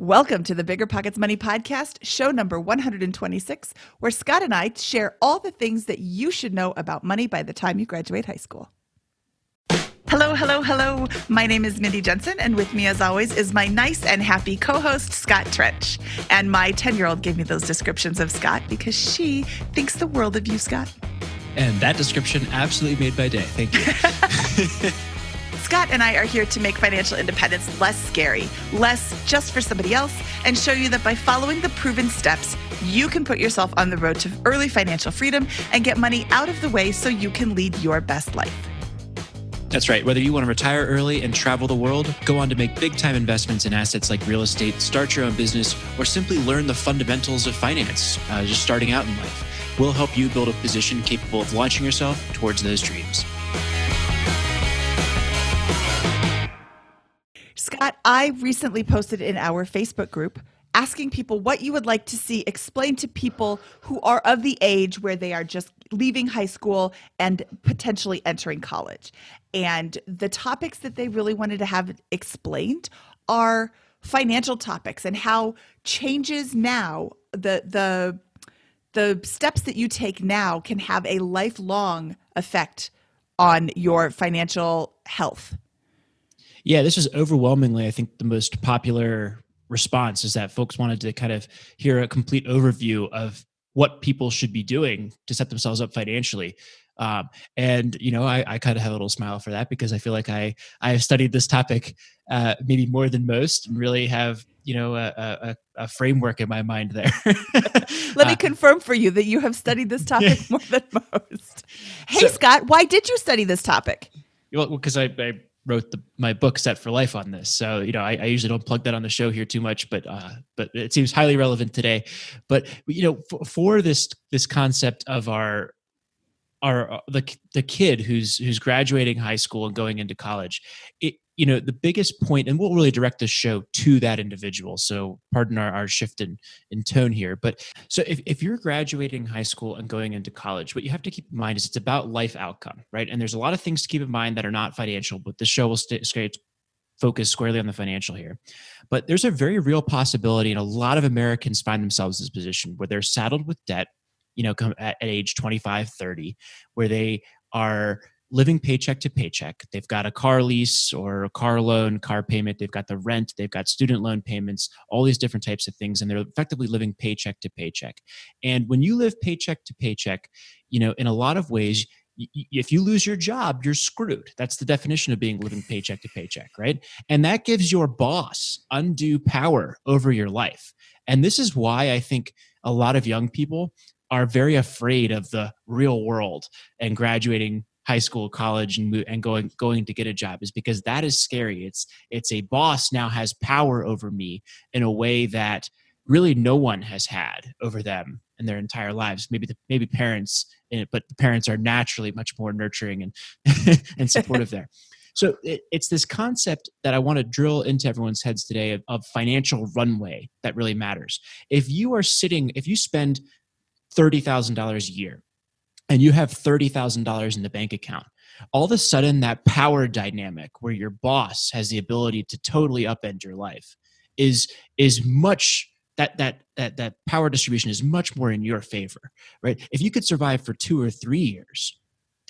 Welcome to the BiggerPockets Money Podcast, show number 126, where Scott and I share all the things that you should know about money by the time you graduate high school. Hello, hello, hello. My name is Mindy Jensen, and with me, as always, is my nice and happy co-host, Scott Trench. And my 10-year-old gave me those descriptions of Scott because she thinks the world of you, Scott. And that description absolutely made my day. Thank you. Scott and I are here to make financial independence less scary, less just for somebody else, and show you that by following the proven steps, you can put yourself on the road to early financial freedom and get money out of the way so you can lead your best life. That's right. Whether you want to retire early and travel the world, go on to make big-time investments in assets like real estate, start your own business, or simply learn the fundamentals of finance, just starting out in life, we'll help you build a position capable of launching yourself towards those dreams. Scott, I recently posted in our Facebook group asking people what you would like to see explained to people who are of the age where they are just leaving high school and potentially entering college. And the topics that they really wanted to have explained are financial topics and how changes now, the steps that you take now can have a lifelong effect on your financial health. Yeah, this is overwhelmingly, I think, the most popular response is that folks wanted to kind of hear a complete overview of what people should be doing to set themselves up financially. And, you know, I kind of have a little smile for that because I feel like I have studied this topic maybe more than most and really have, you know, a framework in my mind there. Let me confirm for you that you have studied this topic more than most. Hey, Scott, why did you study this topic? Well, because I wrote my book Set for Life on this. So, you know, I usually don't plug that on the show here too much, but it seems highly relevant today. But, you know, for this concept of the kid who's graduating high school and going into college, you know, the biggest point, and we'll really direct the show to that individual. So pardon our shift in tone here. But so if you're graduating high school and going into college, what you have to keep in mind is it's about life outcome, right? And there's a lot of things to keep in mind that are not financial, but the show will focus squarely on the financial here. But there's a very real possibility, and a lot of Americans find themselves in this position where they're saddled with debt, you know, at age 25, 30, where they are living paycheck to paycheck. They've got a car lease or a car loan, car payment. They've got the rent. They've got student loan payments, all these different types of things. And they're effectively living paycheck to paycheck. And when you live paycheck to paycheck, you know, in a lot of ways, if you lose your job, you're screwed. That's the definition of being living paycheck to paycheck, right? And that gives your boss undue power over your life. And this is why I think a lot of young people are very afraid of the real world and graduating high school, college, and going to get a job, is because that is scary. It's a boss now has power over me in a way that really no one has had over them in their entire lives. Maybe parents, but the parents are naturally much more nurturing and and supportive there. So it's this concept that I want to drill into everyone's heads today of financial runway that really matters. If you spend $30,000 a year, and you have $30,000 in the bank account, all of a sudden that power dynamic where your boss has the ability to totally upend your life is much, that power distribution is much more in your favor, right? If you could survive for 2 or 3 years,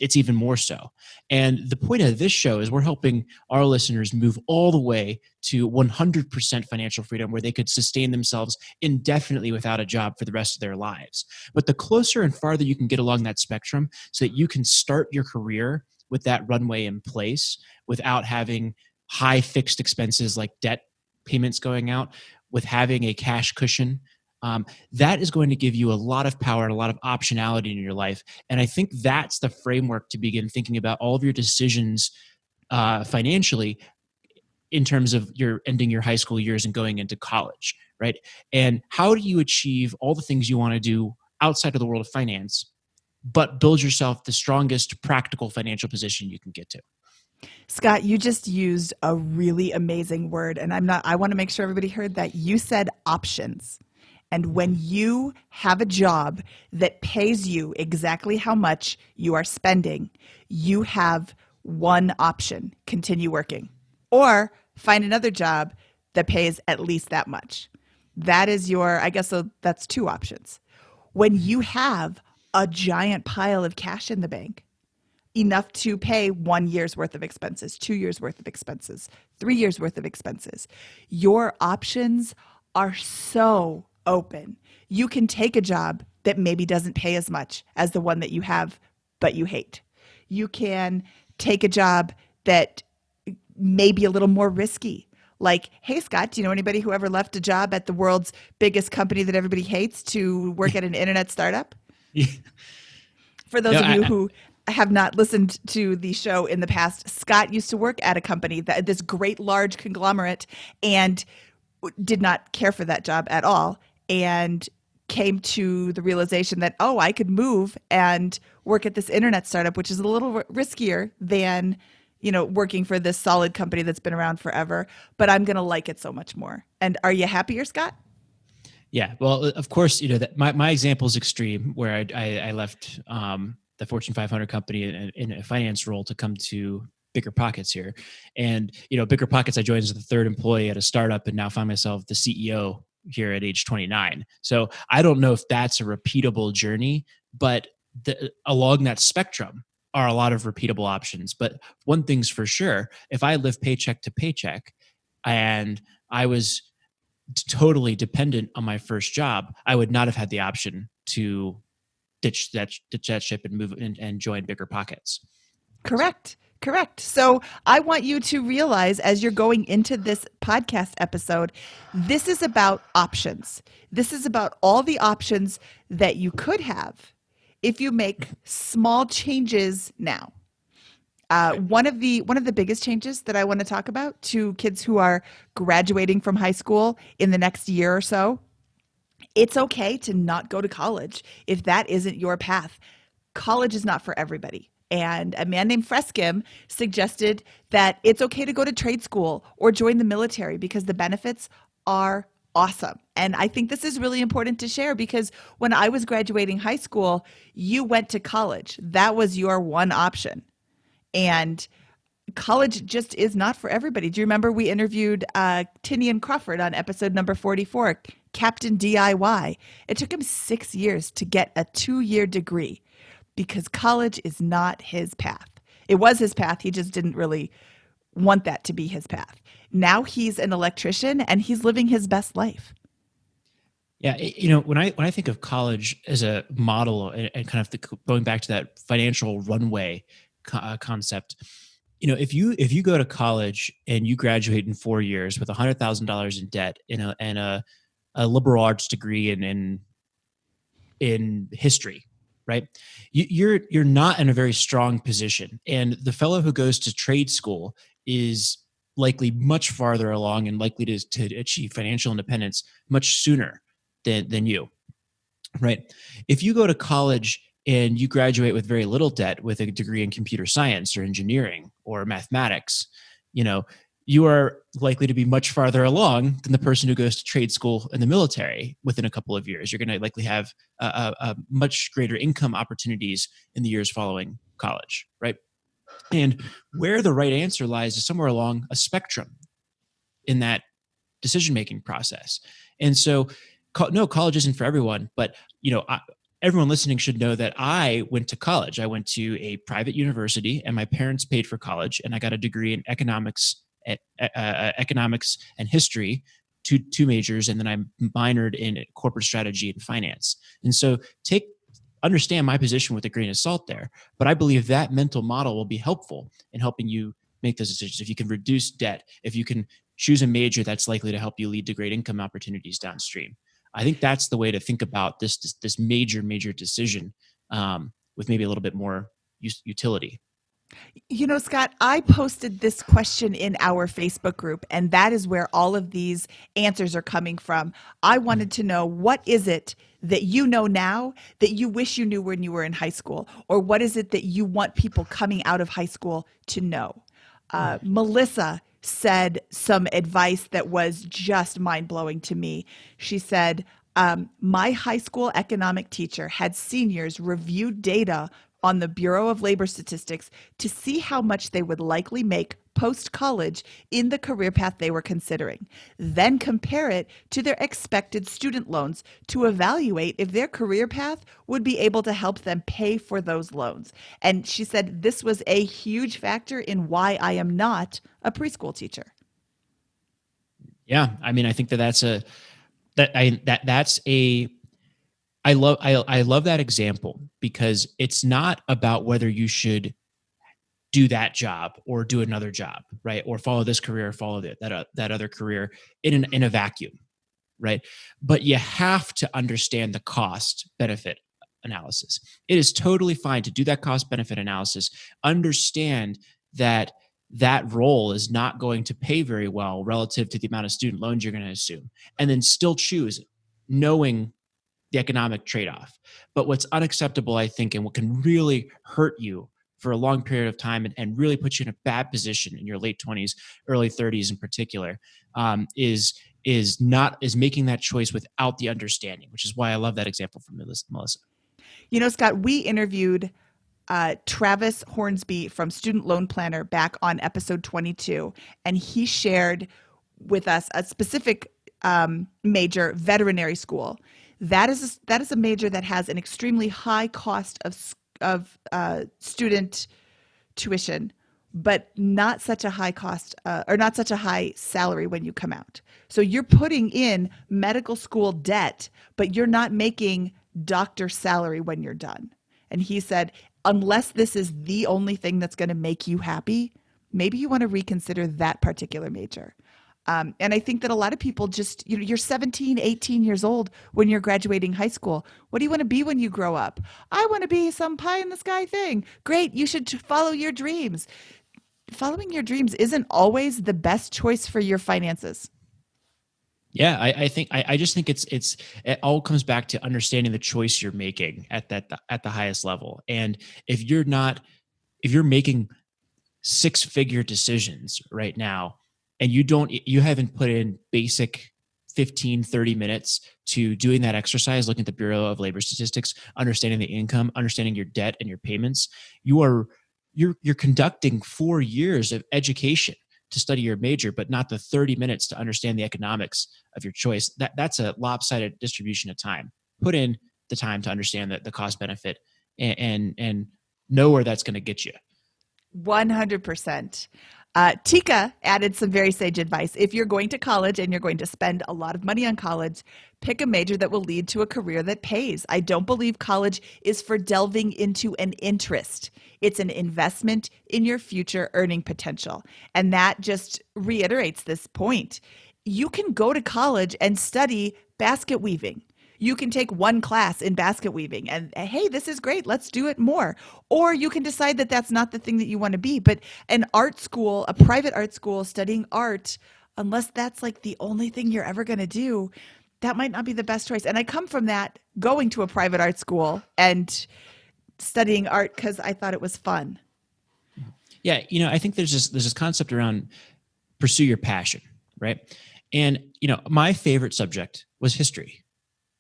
it's even more so. And the point of this show is we're helping our listeners move all the way to 100% financial freedom, where they could sustain themselves indefinitely without a job for the rest of their lives. But the closer and farther you can get along that spectrum so that you can start your career with that runway in place without having high fixed expenses like debt payments going out, with having a cash cushion, that is going to give you a lot of power and a lot of optionality in your life. And I think that's the framework to begin thinking about all of your decisions financially in terms of your ending your high school years and going into college, right? And how do you achieve all the things you want to do outside of the world of finance, but build yourself the strongest practical financial position you can get to? Scott, you just used a really amazing word, and I want to make sure everybody heard that. You said options. And when you have a job that pays you exactly how much you are spending, you have one option: continue working, or find another job that pays at least that much. That is your, I guess, so that's two options. When you have a giant pile of cash in the bank, enough to pay 1 year's worth of expenses, 2 years worth of expenses, 3 years worth of expenses, your options are so open. You can take a job that maybe doesn't pay as much as the one that you have, but you hate. You can take a job that may be a little more risky. Like, hey, Scott, do you know anybody who ever left a job at the world's biggest company that everybody hates to work at an internet startup? Yeah. For those of you who have not listened to the show in the past, Scott used to work at a company, this great large conglomerate, and did not care for that job at all, and came to the realization that, oh, I could move and work at this internet startup, which is a little riskier than, working for this solid company that's been around forever, but I'm going to like it so much more. And are you happier, Scott? Yeah. Well, of course, that my example is extreme, where I left the Fortune 500 company in a finance role to come to BiggerPockets here. And, BiggerPockets, I joined as the third employee at a startup and now find myself the CEO here at age 29. So I don't know if that's a repeatable journey, but along that spectrum are a lot of repeatable options. But one thing's for sure, if I live paycheck to paycheck and I was totally dependent on my first job, I would not have had the option to ditch that ship and move and join BiggerPockets. Correct. So I want you to realize, as you're going into this podcast episode, this is about options. This is about all the options that you could have if you make small changes now. One of the biggest changes that I want to talk about to kids who are graduating from high school in the next year or so, it's okay to not go to college if that isn't your path. College is not for everybody. And a man named Freskim suggested that it's okay to go to trade school or join the military because the benefits are awesome. And I think this is really important to share because when I was graduating high school, you went to college. That was your one option. And college just is not for everybody. Do you remember we interviewed Tinian Crawford on episode number 44, Captain DIY? It took him 6 years to get a 2-year degree because college is not his path. It was his path. He just didn't really want that to be his path. Now he's an electrician and he's living his best life. Yeah, when I think of college as a model and kind of going back to that financial runway concept, if you go to college and you graduate in 4 years with $100,000 in debt and a liberal arts degree in history, right? You're not in a very strong position, and the fellow who goes to trade school is likely much farther along and likely to achieve financial independence much sooner than you, right? If you go to college and you graduate with very little debt with a degree in computer science or engineering or mathematics, you are likely to be much farther along than the person who goes to trade school in the military within a couple of years. You're going to likely have a much greater income opportunities in the years following college, right? And where the right answer lies is somewhere along a spectrum in that decision-making process. And so, no, college isn't for everyone, but everyone listening should know that I went to college. I went to a private university, and my parents paid for college, and I got a degree in economics and history, two majors, and then I minored in corporate strategy and finance. And so understand my position with a grain of salt there, but I believe that mental model will be helpful in helping you make those decisions. If you can reduce debt, if you can choose a major that's likely to help you lead to great income opportunities downstream. I think that's the way to think about this major decision with maybe a little bit more utility. Scott, I posted this question in our Facebook group, and that is where all of these answers are coming from. I wanted to know, what is it that you know now that you wish you knew when you were in high school? Or what is it that you want people coming out of high school to know? Melissa said some advice that was just mind-blowing to me. She said, my high school economic teacher had seniors review data on the Bureau of Labor Statistics to see how much they would likely make post-college in the career path they were considering. Then compare it to their expected student loans to evaluate if their career path would be able to help them pay for those loans. And she said this was a huge factor in why I am not a preschool teacher. Yeah, I mean, I think that's I love that example, because it's not about whether you should do that job or do another job, right? Or follow this career, or follow that other career in a vacuum, right? But you have to understand the cost benefit analysis. It is totally fine to do that cost benefit analysis, understand that that role is not going to pay very well relative to the amount of student loans you're going to assume, and then still choose, knowing the economic trade-off. But what's unacceptable, I think, and what can really hurt you for a long period of time, and really put you in a bad position in your late 20s, early 30s in particular, is making that choice without the understanding, which is why I love that example from Melissa. You know, Scott, we interviewed Travis Hornsby from Student Loan Planner back on episode 22, and he shared with us a specific major, veterinary school. That is a major that has an extremely high cost of student tuition, but not such a high cost or not such a high salary when you come out. So you're putting in medical school debt, but you're not making doctor salary when you're done. And he said, unless this is the only thing that's going to make you happy, maybe you want to reconsider that particular major. And I think that a lot of people just, you're 17, 18 years old when you're graduating high school. What do you want to be when you grow up? I want to be some pie in the sky thing. Great. You should follow your dreams. Following your dreams isn't always the best choice for your finances. Yeah, I just think it all comes back to understanding the choice you're making at the highest level. And if you're making six-figure decisions right now, and you haven't put in basic 15, 30 minutes to doing that exercise, looking at the Bureau of Labor Statistics, understanding the income, understanding your debt and your payments, you're conducting 4 years of education to study your major, but not the 30 minutes to understand the economics of your choice. That's a lopsided distribution of time. Put in the time to understand the cost benefit, and know where that's going to get you. 100%. Tika added some very sage advice. If you're going to college and you're going to spend a lot of money on college, pick a major that will lead to a career that pays. I don't believe college is for delving into an interest. It's an investment in your future earning potential. And that just reiterates this point. You can go to college and study basket weaving. You can take one class in basket weaving and, hey, this is great. Let's do it more. Or you can decide that that's not the thing that you want to be. But an art school, a private art school studying art, unless that's like the only thing you're ever going to do, that might not be the best choice. And I come from that, going to a private art school and studying art because I thought it was fun. Yeah, I think there's this concept around pursue your passion, right? And my favorite subject was history,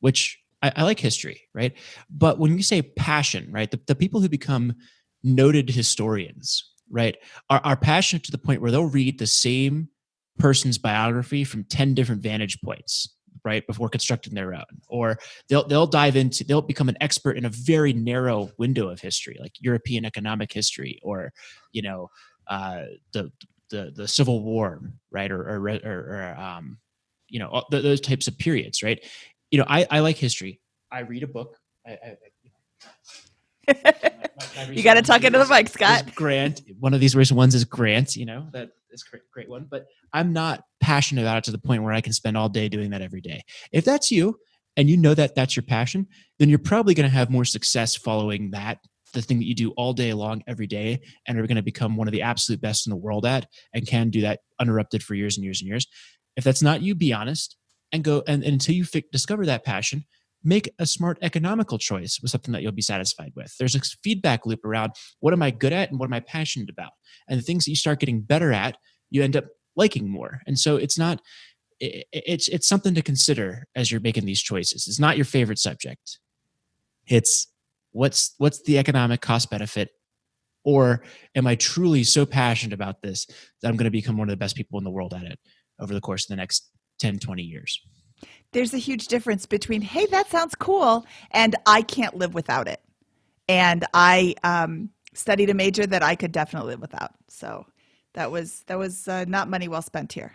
which I like history, right? But when you say passion, right, the people who become noted historians, right, are passionate to the point where they'll read the same person's biography from 10 different vantage points, right, before constructing their own. Or they'll become an expert in a very narrow window of history, like European economic history, or the Civil War, right, or those types of periods, right? I like history. I read a book. You got to talk into the mic, Scott. Grant. One of these recent ones is Grant. That is a great one. But I'm not passionate about it to the point where I can spend all day doing that every day. If that's you, and that that's your passion, then you're probably going to have more success following that, the thing that you do all day long, every day, and are going to become one of the absolute best in the world at, and can do that uninterrupted for years and years and years. If that's not you, be honest and go. And until you discover that passion, make a smart economical choice with something that you'll be satisfied with. There's a feedback loop around what am I good at and what am I passionate about? And the things that you start getting better at, you end up liking more. And so it's something to consider as you're making these choices. It's not your favorite subject. It's what's the economic cost benefit Or am I truly so passionate about this that I'm going to become one of the best people in the world at it over the course of the next 10, 20 years? There's a huge difference between, hey, that sounds cool, and I can't live without it. And I studied a major that I could definitely live without. So that was not money well spent here.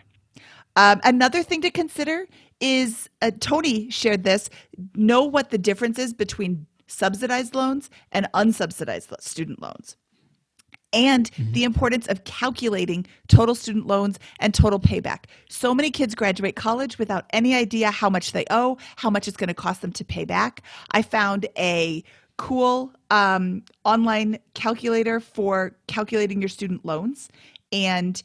Another thing to consider is, Tony shared this, know what the difference is between subsidized loans and unsubsidized student loans. And the importance of calculating total student loans and total payback. So many kids graduate college without any idea how much they owe, how much it's going to cost them to pay back. I found a cool online calculator for calculating your student loans. And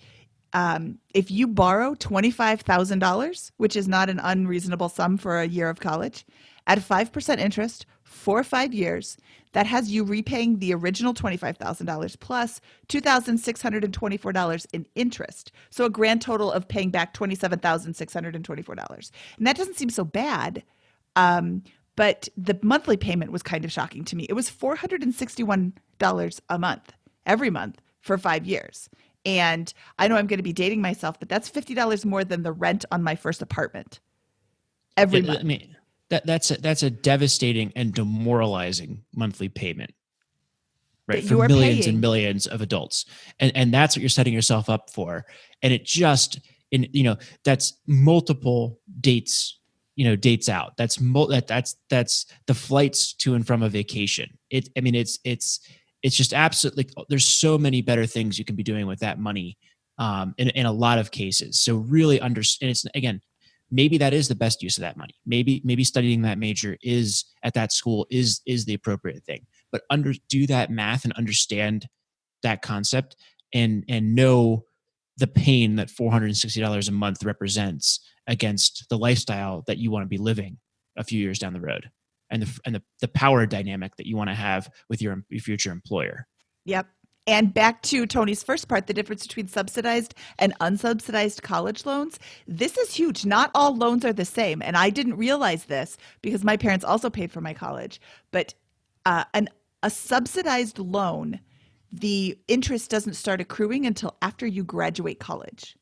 if you borrow $25,000, which is not an unreasonable sum for a year of college, at 5% interest for 5 years, that has you repaying the original $25,000 plus $2,624 in interest. So a grand total of paying back $27,624. And that doesn't seem so bad. But the monthly payment was kind of shocking to me. It was $461 a month, every month for 5 years. And I know I'm going to be dating myself, but that's $50 more than the rent on my first apartment every month. I mean, that's a devastating and demoralizing monthly payment, right? That For you are millions paying. and millions of adults. And that's what you're setting yourself up for. And it just, that's multiple dates, dates out. That's the flights to and from a vacation. It's just absolutely, there's so many better things you can be doing with that money in a lot of cases. So really understand, it's, again, maybe that is the best use of that money. Maybe studying that major is at that school is the appropriate thing. But do that math and understand that concept and know the pain that $460 a month represents against the lifestyle that you want to be living a few years down the road, and the power dynamic that you want to have with your future employer. Yep. And back to Tony's first part, the difference between subsidized and unsubsidized college loans. This is huge. Not all loans are the same. And I didn't realize this because my parents also paid for my college. But a subsidized loan, the interest doesn't start accruing until after you graduate college.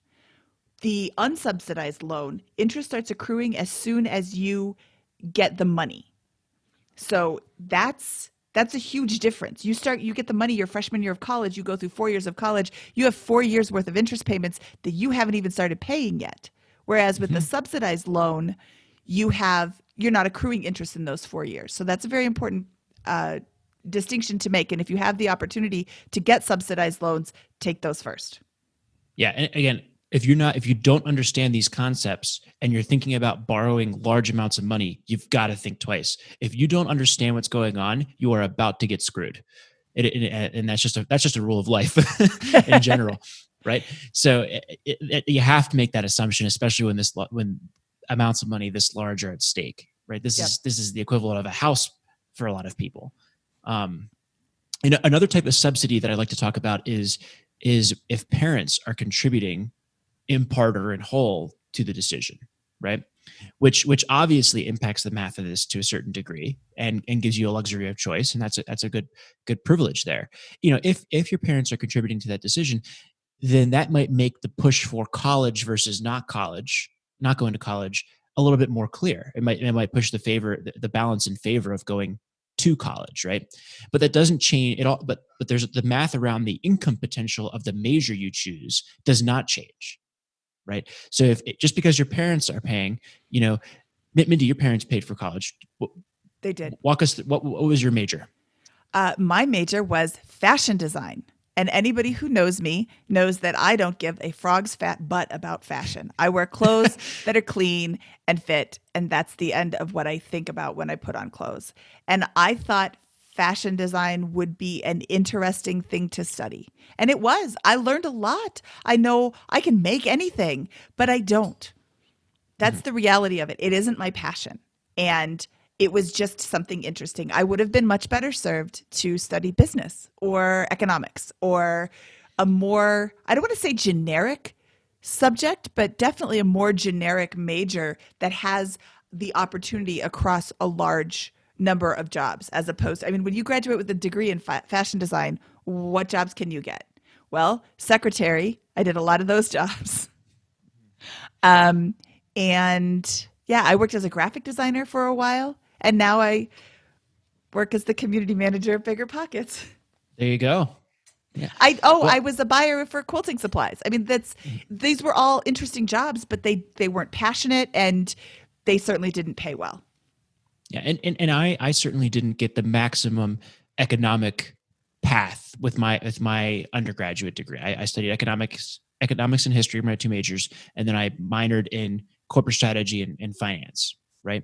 The unsubsidized loan, interest starts accruing as soon as you get the money. So that's a huge difference. You get the money your freshman year of college, you go through 4 years of college, you have 4 years worth of interest payments that you haven't even started paying yet. Whereas with the subsidized loan, you're not accruing interest in those 4 years. So that's a very important distinction to make. And if you have the opportunity to get subsidized loans, take those first. Yeah. And again, if you don't understand these concepts and you're thinking about borrowing large amounts of money, you've got to think twice. If you don't understand what's going on, you are about to get screwed. And that's just a rule of life in general, right? So you have to make that assumption, especially when amounts of money this large are at stake, right? This is the equivalent of a house for a lot of people. Another type of subsidy that I'd like to talk about is if parents are contributing in part or in whole to the decision, right? Which obviously impacts the math of this to a certain degree and gives you a luxury of choice. And that's a good privilege there. If your parents are contributing to that decision, then that might make the push for college versus not going to college a little bit more clear. It might push the balance in favor of going to college, right? But that doesn't change it all. But there's the math around the income potential of the major you choose does not change. Right. So just because your parents are paying, Mindy, your parents paid for college. They did. Walk us through, what was your major? My major was fashion design. And anybody who knows me knows that I don't give a frog's fat butt about fashion. I wear clothes that are clean and fit. And that's the end of what I think about when I put on clothes. And I thought fashion design would be an interesting thing to study. And it was. I learned a lot. I know I can make anything, but I don't. That's the reality of it. It isn't my passion. And it was just something interesting. I would have been much better served to study business or economics or a more, I don't want to say generic subject, but definitely a more generic major that has the opportunity across a large number of jobs, as opposed to, when you graduate with a degree in fashion design, What jobs can you get? Well, secretary, I did a lot of those jobs. Um, and yeah, I worked as a graphic designer for a while, and now I work as the community manager at BiggerPockets. There you go. Yeah. I Well, was a buyer for quilting supplies. I mean, these were all interesting jobs, but they weren't passionate, and they certainly didn't pay well. yeah, and I certainly didn't get the maximum economic path with my undergraduate degree. I studied economics and history, my two majors, and then I minored in corporate strategy and finance, right?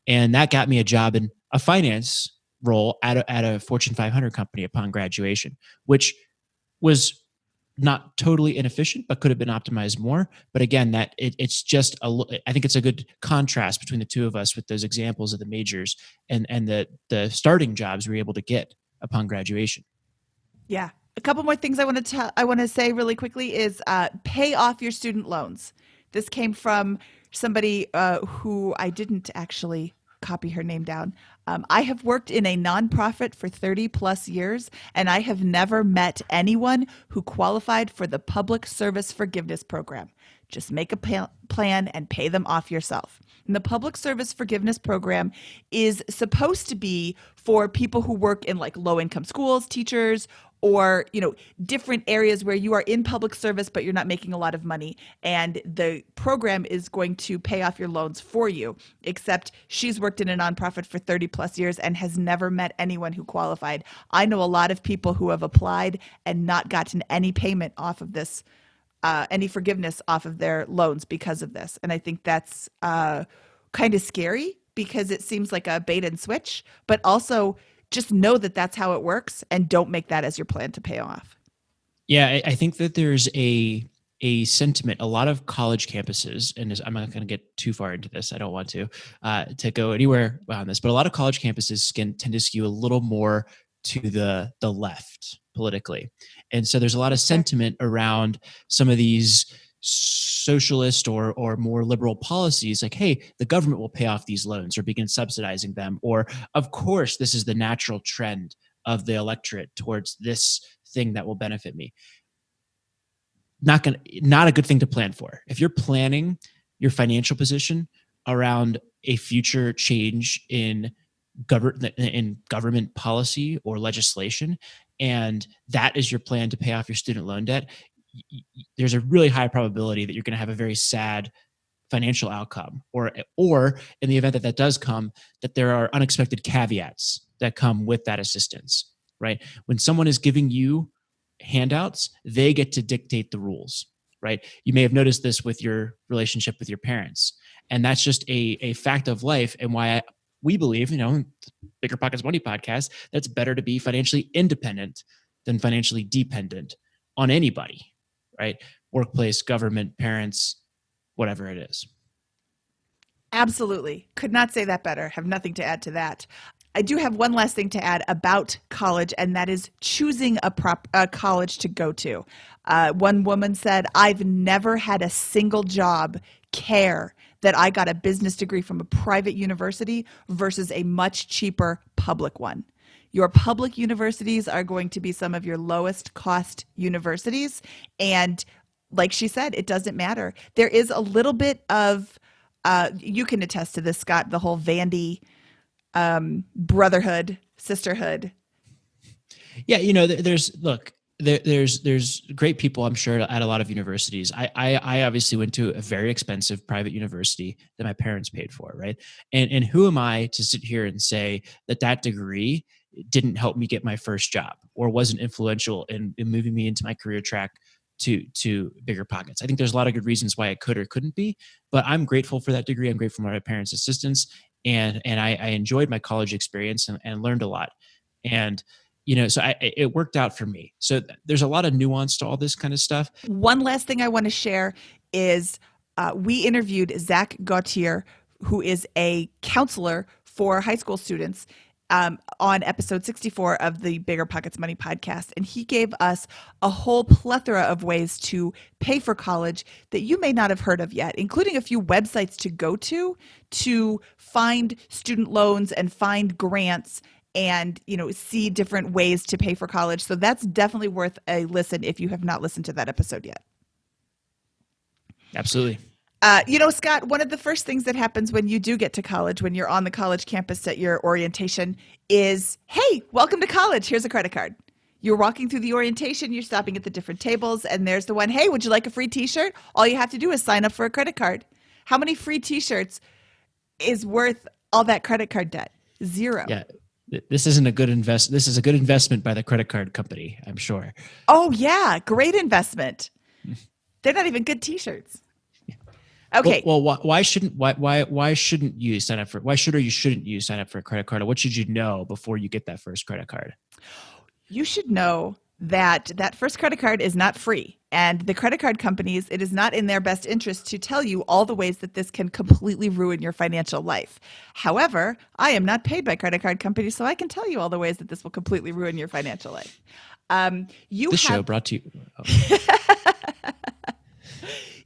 And that got me a job in a finance role at a Fortune 500 company upon graduation, which was not totally inefficient, but could have been optimized more. But again, it's just I think it's a good contrast between the two of us with those examples of the majors and the starting jobs we were able to get upon graduation. Yeah. A couple more things I want to say really quickly is pay off your student loans. This came from somebody who I didn't actually copy her name down. I have worked in a nonprofit for 30 plus years, and I have never met anyone who qualified for the Public Service Forgiveness Program. Just make a plan and pay them off yourself. And the Public Service Forgiveness Program is supposed to be for people who work in like low income schools, teachers, or different areas where you are in public service but you're not making a lot of money, and the program is going to pay off your loans for you. Except she's worked in a nonprofit for 30 plus years and has never met anyone who qualified. I know a lot of people who have applied and not gotten any payment off of this, any forgiveness off of their loans because of this. And I think that's kind of scary because it seems like a bait and switch, but also just know that that's how it works and don't make that as your plan to pay off. Yeah, I think that there's a sentiment. A lot of college campuses, and I'm not going to get too far into this. I don't want to go anywhere on this, but a lot of college campuses can tend to skew a little more to the left politically, and so there's a lot of sentiment around some of these socialist or more liberal policies, like, hey, the government will pay off these loans or begin subsidizing them, or of course this is the natural trend of the electorate towards this thing that will benefit me. Not a good thing to plan for. If you're planning your financial position around a future change in government policy or legislation, and that is your plan to pay off your student loan debt, there's a really high probability that you're going to have a very sad financial outcome, or in the event that that does come, that there are unexpected caveats that come with that assistance, right? When someone is giving you handouts, they get to dictate the rules, right? You may have noticed this with your relationship with your parents, and that's just a fact of life, and why we believe, BiggerPockets Money podcast, that's better to be financially independent than financially dependent on anybody, right? Workplace, government, parents, whatever it is. Absolutely. Could not say that better. Have nothing to add to that. I do have one last thing to add about college, and that is choosing a college to go to. One woman said, I've never had a single job care that I got a business degree from a private university versus a much cheaper public one. Your public universities are going to be some of your lowest cost universities. And like she said, it doesn't matter. There is a little bit of, you can attest to this, Scott, the whole Vandy brotherhood, sisterhood. Yeah, there's great people, I'm sure, at a lot of universities. I obviously went to a very expensive private university that my parents paid for, right? And who am I to sit here and say that degree didn't help me get my first job or wasn't influential in moving me into my career track to BiggerPockets? I think there's a lot of good reasons why it could or couldn't be, but I'm grateful for that degree. I'm grateful for my parents' assistance, and I enjoyed my college experience and learned a lot. And so it worked out for me. So there's a lot of nuance to all this kind of stuff. One last thing I want to share is we interviewed Zach Gautier, who is a counselor for high school students, on episode 64 of the BiggerPockets Money podcast. And he gave us a whole plethora of ways to pay for college that you may not have heard of yet, including a few websites to go to find student loans and find grants and see different ways to pay for college. So that's definitely worth a listen if you have not listened to that episode yet. Absolutely. Scott, one of the first things that happens when you do get to college, when you're on the college campus at your orientation, is, hey, welcome to college. Here's a credit card. You're walking through the orientation, you're stopping at the different tables, and there's the one, hey, would you like a free t-shirt? All you have to do is sign up for a credit card. How many free t-shirts is worth all that credit card debt? Zero. Yeah. This isn't a good This is a good investment by the credit card company, I'm sure. Oh yeah, great investment. They're not even good t-shirts. Okay. Well, why shouldn't you sign up for? Why should or you shouldn't you sign up for a credit card? Or what should you know before you get that first credit card? You should know that that first credit card is not free, and the credit card companies, it is not in their best interest to tell you all the ways that this can completely ruin your financial life. However, I am not paid by credit card companies, so I can tell you all the ways that this will completely ruin your financial life. Show brought to you. Oh.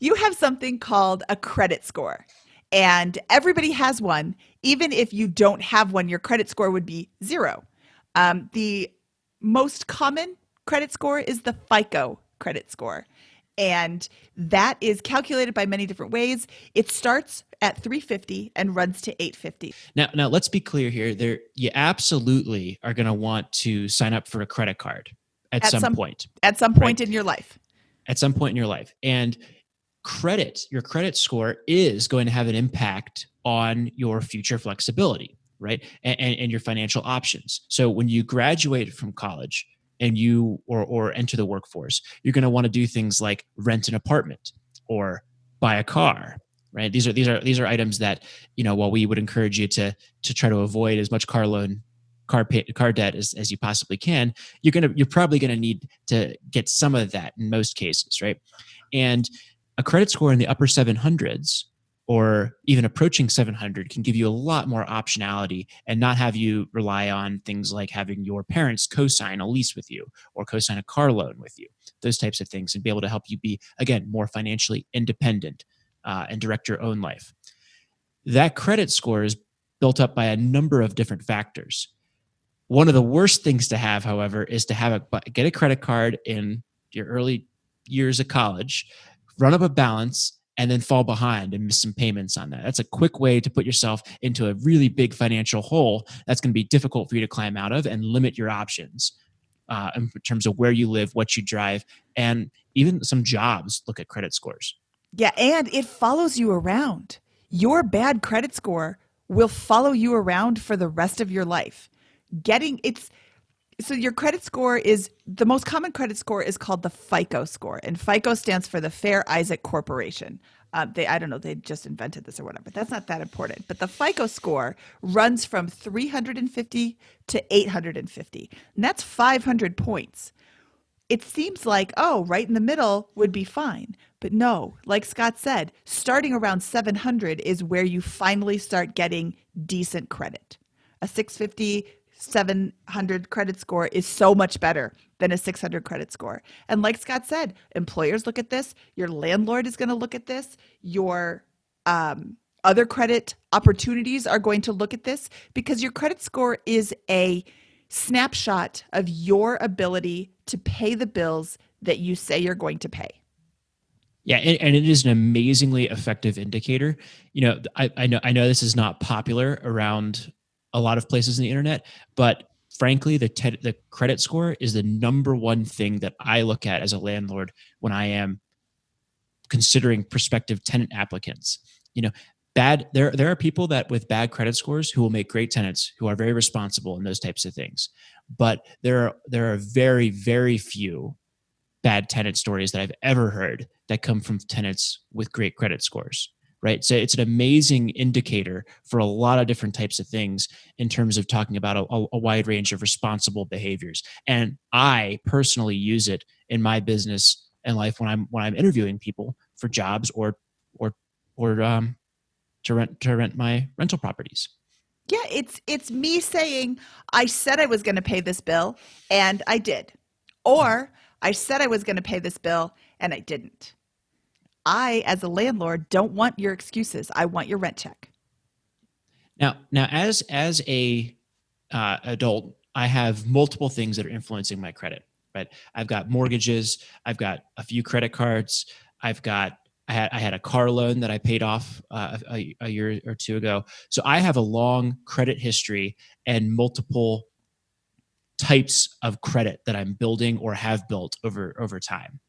You have something called a credit score, and everybody has one. Even if you don't have one, your credit score would be 0. The most common credit score is the FICO credit score, and that is calculated by many different ways. It starts at 350 and runs to 850. Now let's be clear here. You absolutely are going to want to sign up for a credit card at some point. At some point in your life. At some point in your life. And your credit score is going to have an impact on your future flexibility, right? And your financial options. So when you graduate from college and you or enter the workforce, you're going to want to do things like rent an apartment or buy a car, right? These are items that, while we would encourage you to try to avoid as much car debt as you possibly can, you're probably going to need to get some of that in most cases, right? And a credit score in the upper 700s or even approaching 700 can give you a lot more optionality and not have you rely on things like having your parents co-sign a lease with you or co-sign a car loan with you, those types of things, and be able to help you be, again, more financially independent and direct your own life. That credit score is built up by a number of different factors. One of the worst things to have, however, is to get a credit card in your early years of college, run up a balance, and then fall behind and miss some payments on that. That's a quick way to put yourself into a really big financial hole that's going to be difficult for you to climb out of and limit your options in terms of where you live, what you drive, and even some jobs look at credit scores. Yeah, and it follows you around. Your bad credit score will follow you around for the rest of your life. So your credit score is, the most common credit score is called the FICO score, and FICO stands for the Fair Isaac Corporation. I don't know, they just invented this or whatever. That's not that important. But the FICO score runs from 350 to 850, and that's 500 points. It seems like, right in the middle would be fine. But no, like Scott said, starting around 700 is where you finally start getting decent credit. A 650 700 credit score is so much better than a 600 credit score. And like Scott said, employers look at this. Your landlord is going to look at this. Your other credit opportunities are going to look at this, because your credit score is a snapshot of your ability to pay the bills that you say you're going to pay. Yeah, and it is an amazingly effective indicator. I know this is not popular around a lot of places on the internet, but frankly, the credit score is the number one thing that I look at as a landlord when I am considering prospective tenant applicants. There are people that with bad credit scores who will make great tenants, who are very responsible and those types of things. But there are very, very few bad tenant stories that I've ever heard that come from tenants with great credit scores. Right. So it's an amazing indicator for a lot of different types of things in terms of talking about a wide range of responsible behaviors. And I personally use it in my business and life when I'm interviewing people for jobs or to rent my rental properties. Yeah, it's me saying, I said I was going to pay this bill and I did. Or I said I was going to pay this bill and I didn't. I, as a landlord, don't want your excuses. I want your rent check. Now, as a adult, I have multiple things that are influencing my credit, right? I've got mortgages. I've got a few credit cards. I had a car loan that I paid off a year or two ago. So I have a long credit history and multiple types of credit that I'm building or have built over time.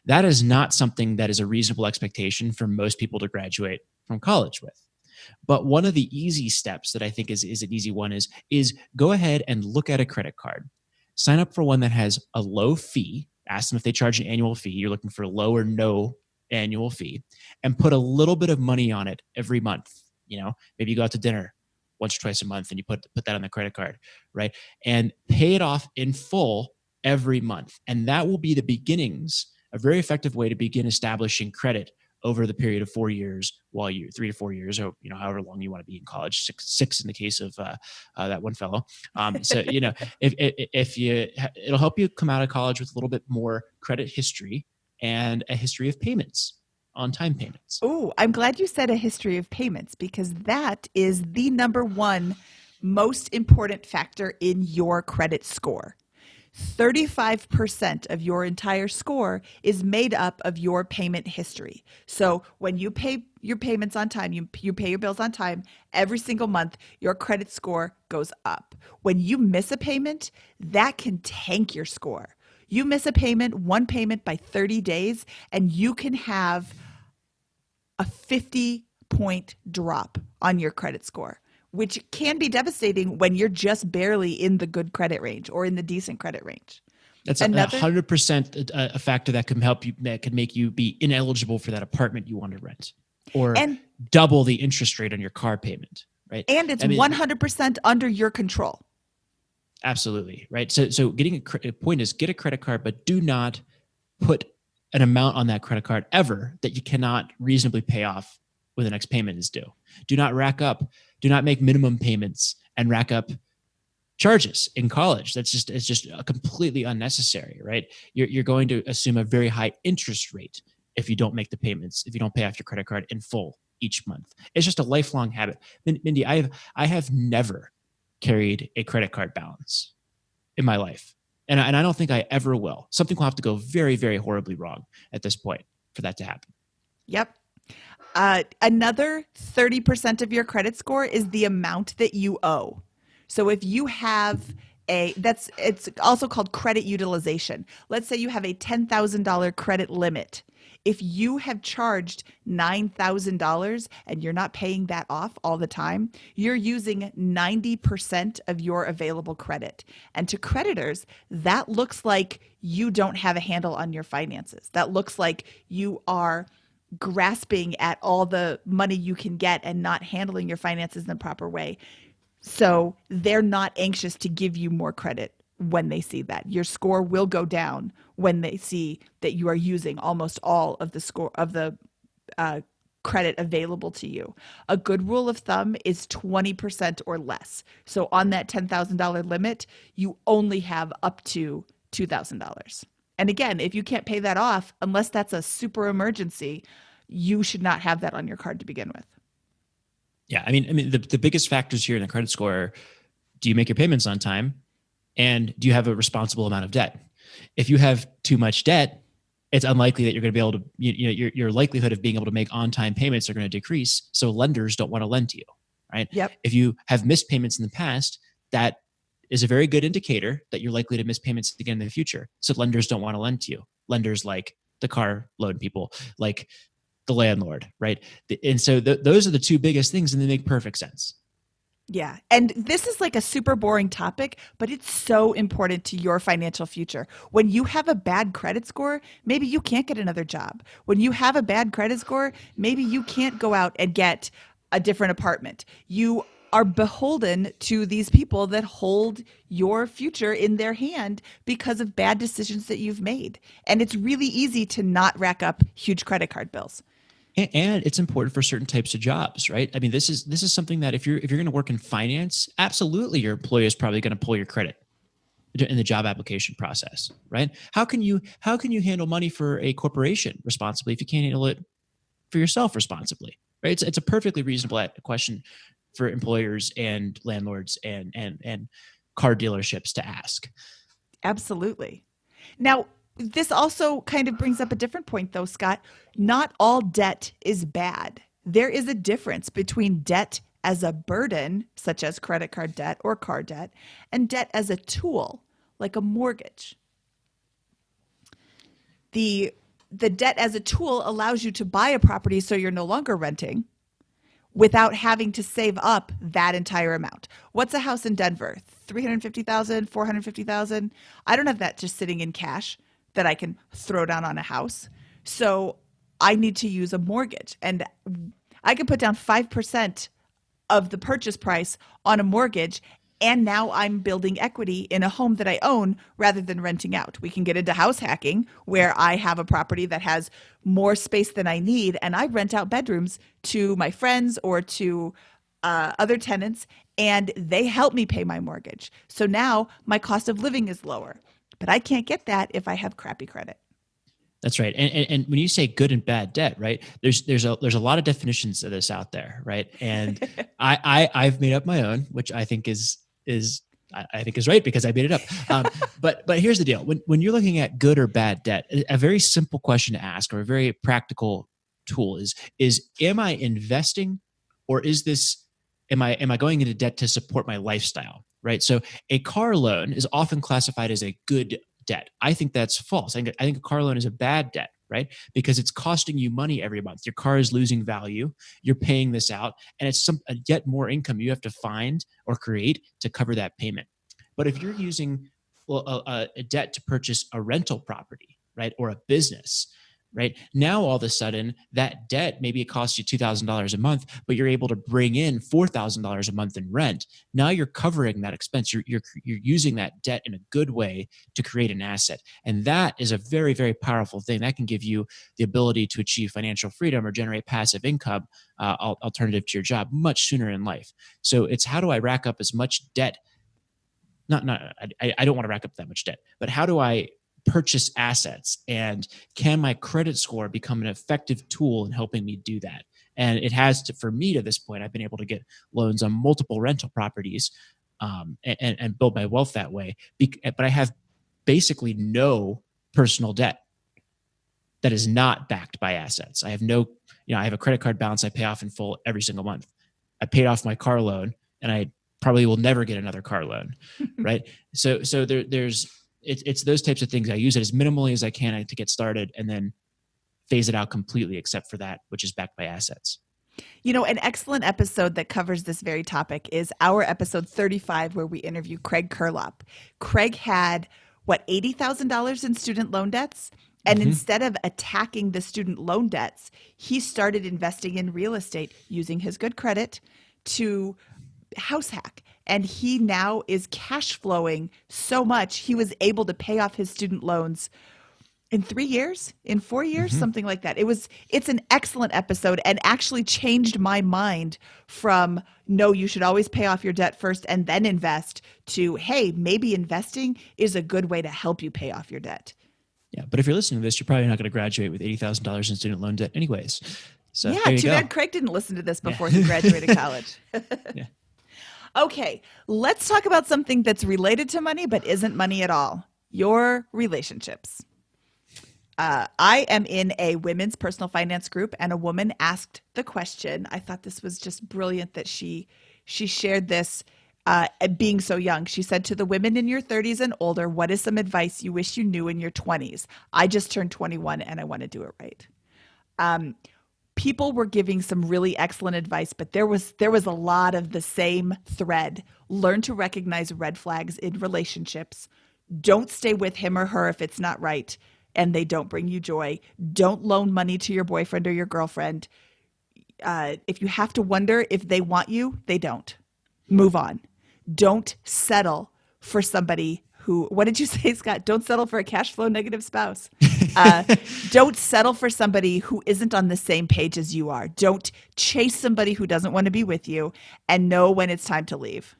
That is not something that is a reasonable expectation for most people to graduate from college with. But one of the easy steps that I think is an easy one is go ahead and look at a credit card. Sign up for one that has a low fee. Ask them if they charge an annual fee. You're looking for low or no annual fee, and put a little bit of money on it every month. Maybe you go out to dinner once or twice a month and you put that on the credit card, right? And pay it off in full every month. And that will be the beginnings, a very effective way to begin establishing credit over the period of 4 years, 3 to 4 years, or however long you want to be in college, six in the case of that one fellow. If it'll help you come out of college with a little bit more credit history and a history of payments, on-time payments. Oh, I'm glad you said a history of payments, because that is the number one most important factor in your credit score. 35% of your entire score is made up of your payment history. So when you pay your payments on time, you pay your bills on time, every single month, your credit score goes up. When you miss a payment, that can tank your score. You miss a payment, one payment by 30 days, and you can have a 50-point drop on your credit score, which can be devastating when you're just barely in the good credit range or in the decent credit range. That's 100% a factor that can help you, that can make you be ineligible for that apartment you want to rent, or double the interest rate on your car payment, right? And it's 100% under your control. Absolutely, right? So getting a point is, get a credit card, but do not put an amount on that credit card ever that you cannot reasonably pay off when the next payment is due. Do not make minimum payments and rack up charges in college. It's just completely unnecessary, right? You're going to assume a very high interest rate if you don't make the payments, if you don't pay off your credit card in full each month. It's just a lifelong habit. Mindy, I have never carried a credit card balance in my life. And I don't think I ever will. Something will have to go very, very horribly wrong at this point for that to happen. Yep. Another 30% of your credit score is the amount that you owe. So if you have it's also called credit utilization. Let's say you have a $10,000 credit limit. If you have charged $9,000 and you're not paying that off all the time, you're using 90% of your available credit. And to creditors, that looks like you don't have a handle on your finances. That looks like you are grasping at all the money you can get and not handling your finances in the proper way. So they're not anxious to give you more credit when they see that. Your score will go down when they see that you are using almost all of the score of the credit available to you. A good rule of thumb is 20% or less. So on that $10,000 limit, you only have up to $2,000. And again, if you can't pay that off, unless that's a super emergency, you should not have that on your card to begin with. Yeah, I mean, the biggest factors here in the credit score are, do you make your payments on time, and do you have a responsible amount of debt? If you have too much debt, it's unlikely that you're going to be able to, your likelihood of being able to make on-time payments are going to decrease. So lenders don't want to lend to you, right? Yep. If you have missed payments in the past, that is a very good indicator that you're likely to miss payments again in the future. So lenders don't want to lend to you. Lenders like the car loan people, like the landlord, right? And so those are the two biggest things, and they make perfect sense. Yeah. And this is like a super boring topic, but it's so important to your financial future. When you have a bad credit score, maybe you can't get another job. When you have a bad credit score, maybe you can't go out and get a different apartment. You are beholden to these people that hold your future in their hand because of bad decisions that you've made. And it's really easy to not rack up huge credit card bills. And it's important for certain types of jobs, right? I mean, this is something that if you're going to work in finance, absolutely your employer is probably going to pull your credit in the job application process, right? How can you handle money for a corporation responsibly if you can't handle it for yourself responsibly, right? It's a perfectly reasonable question for employers and landlords and car dealerships to ask. Absolutely. Now, this also kind of brings up a different point, though, Scott. Not all debt is bad. There is a difference between debt as a burden, such as credit card debt or car debt, and debt as a tool, like a mortgage. The debt as a tool allows you to buy a property so you're no longer renting without having to save up that entire amount. What's a house in Denver? 350,000, 450,000. I don't have that just sitting in cash that I can throw down on a house. So I need to use a mortgage, and I can put down 5% of the purchase price on a mortgage. And now I'm building equity in a home that I own rather than renting out. We can get into house hacking where I have a property that has more space than I need, and I rent out bedrooms to my friends or to other tenants, and they help me pay my mortgage. So now my cost of living is lower, but I can't get that if I have crappy credit. That's right. And when you say good and bad debt, right, there's a lot of definitions of this out there, right? And I've made up my own, which I think is right because I made it up. But here's the deal: when you're looking at good or bad debt, a very simple question to ask, or a very practical tool is am I investing, or am I going into debt to support my lifestyle? Right. So a car loan is often classified as a good debt. I think that's false. I think a car loan is a bad debt, right? Because it's costing you money every month. Your car is losing value. You're paying this out, and it's yet more income you have to find or create to cover that payment. But if you're using a debt to purchase a rental property, right, or a business, right, now all of a sudden that debt, maybe it costs you $2,000 a month, but you're able to bring in $4,000 a month in rent. Now you're covering that expense. You're using that debt in a good way to create an asset, and that is a very, very powerful thing that can give you the ability to achieve financial freedom or generate passive income alternative to your job much sooner in life. So it's, how do I rack up as much debt? I don't want to rack up that much debt, but how do I purchase assets, and can my credit score become an effective tool in helping me do that? And it has to, for me, to this point, I've been able to get loans on multiple rental properties and build my wealth that way. But I have basically no personal debt that is not backed by assets. I have I have a credit card balance I pay off in full every single month. I paid off my car loan, and I probably will never get another car loan, right? So it's those types of things. I use it as minimally as I can to get started, and then phase it out completely, except for that which is backed by assets. An excellent episode that covers this very topic is our episode 35, where we interview Craig Kurlop. Craig had, $80,000 in student loan debts? And instead of attacking the student loan debts, he started investing in real estate using his good credit to house hack. And he now is cash flowing so much, he was able to pay off his student loans in 3 years, in 4 years, something like that. It's an excellent episode, and actually changed my mind from, no, you should always pay off your debt first and then invest, to, hey, maybe investing is a good way to help you pay off your debt. Yeah, but if you're listening to this, you're probably not going to graduate with $80,000 in student loan debt anyways. So yeah, too bad Craig didn't listen to this before he graduated college. Yeah. Okay, let's talk about something that's related to money but isn't money at all. Your relationships. I am in a women's personal finance group, and a woman asked the question. I thought this was just brilliant that she shared this being so young. She said, to the women in your 30s and older, what is some advice you wish you knew in your 20s? I just turned 21 and I want to do it right. People were giving some really excellent advice, but there was a lot of the same thread. Learn to recognize red flags in relationships. Don't stay with him or her if it's not right and they don't bring you joy. Don't loan money to your boyfriend or your girlfriend. If you have to wonder if they want you, they don't. Move on. Don't settle for somebody who, what did you say, Scott? Don't settle for a cash flow negative spouse. Don't settle for somebody who isn't on the same page as you are. Don't chase somebody who doesn't want to be with you, and know when it's time to leave.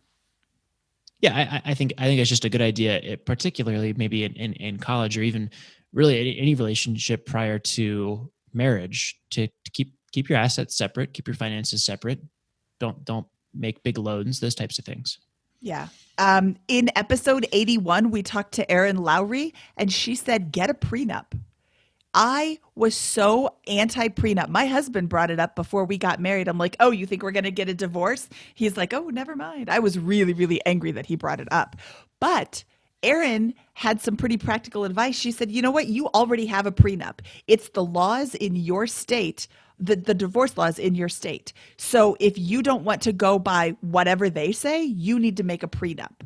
Yeah, I think it's just a good idea, particularly maybe in college, or even really any relationship prior to marriage, to keep your assets separate, keep your finances separate. Don't make big loans, those types of things. Yeah. In episode 81, we talked to Erin Lowry, and she said, get a prenup. I was so anti prenup. My husband brought it up before we got married. I'm like, oh, you think we're going to get a divorce? He's like, oh, never mind. I was really, really angry that he brought it up. But Erin had some pretty practical advice. She said, you know what? You already have a prenup. It's the laws in your state, the divorce laws in your state. So if you don't want to go by whatever they say, you need to make a prenup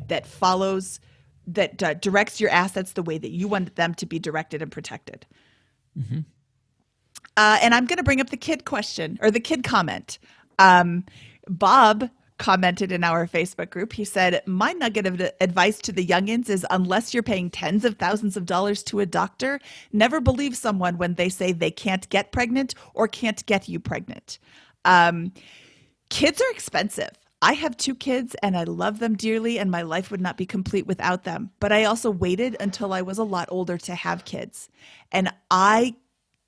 that follows, that directs your assets the way that you want them to be directed and protected. Mm-hmm. And I'm going to bring up the kid question or the kid comment. Bob commented in our Facebook group. He said, my nugget of advice to the youngins is unless you're paying tens of thousands of dollars to a doctor, never believe someone when they say they can't get pregnant or can't get you pregnant. Kids are expensive. I have 2 kids and I love them dearly, and my life would not be complete without them. But I also waited until I was a lot older to have kids. And I